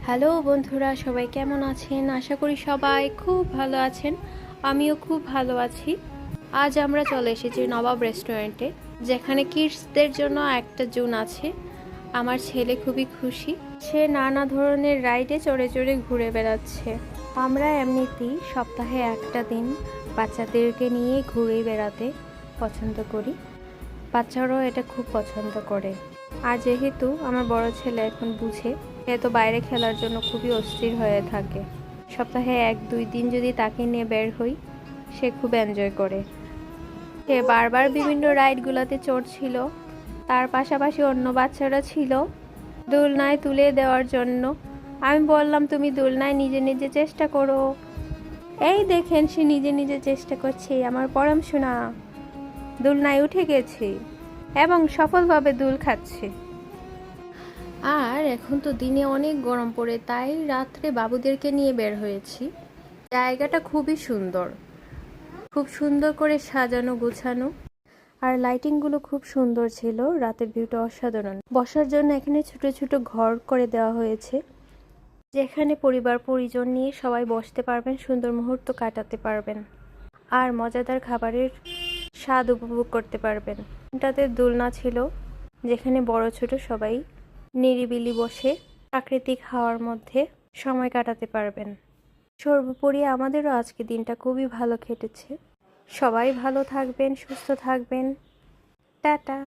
Hello বন্ধুরা, সবাই কেমন আছেন? আশা করি সবাই খুব ভালো আছেন। আমিও খুব ভালো আছি। আজ আমরা চলে এসেছি নবাব রেস্টুরেন্টে, যেখানে কিডসদের জন্য একটা জোন আছে। আমার ছেলে খুবই খুশি, সে নানা ধরনের রাইডে চড়ে চড়ে ঘুরে বেড়াচ্ছে। আমরা এমনিতেই সপ্তাহে একটা দিন বাচ্চাদেরকে নিয়ে ঘুরে বেড়াতে পছন্দ করি। বাচ্চারাও এটা খুব পছন্দ করে। আর যেহেতু আমার বড় ছেলে এখন বুঝে, সে তো বাইরে খেলার জন্য খুবই অস্থির হয়ে থাকে। সপ্তাহে 1-2 দিন যদি তাকে নিয়ে বের হই, সে খুব এনজয় করে। সে বারবার বিভিন্ন রাইডগুলোতে চড়ছিল। তার পাশাপাশি অন্য বাচ্চারা ছিল দোলনায় তুলে দেওয়ার জন্য। আমি বললাম, তুমি দোলনায় নিজে নিজে চেষ্টা করো। এই দেখেন, সে নিজে নিজে চেষ্টা করছে। আমার পরম সোনা দোলনায় উঠে গেছে এবং সফলভাবে দোল খাচ্ছে। আর এখন তো দিনে অনেক গরম পড়ে, তাই রাত্রে বাবুদেরকে নিয়ে বের হয়েছি। জায়গাটা খুবই সুন্দর, খুব সুন্দর করে সাজানো গোছানো, আর লাইটিংগুলো খুব সুন্দর ছিল। রাতের ভিউটা অসাধারণ। বসার জন্য এখানে ছোট ছোট ঘর করে দেওয়া হয়েছে, যেখানে পরিবার পরিজন নিয়ে সবাই বসতে পারবেন, সুন্দর মুহূর্ত কাটাতে পারবেন আর মজাদার খাবারের স্বাদ উপভোগ করতে পারবেন। এটাতে দোলনা ছিল, যেখানে বড় ছোট সবাই নিরিবিলি বসে প্রাকৃতিক হাওয়ার মধ্যে সময় কাটাতে পারবেন। সর্বোপরি আমাদেরও আজকে দিনটা খুবই ভালো কেটেছে। সবাই ভালো থাকবেন, সুস্থ থাকবেন। টাটা।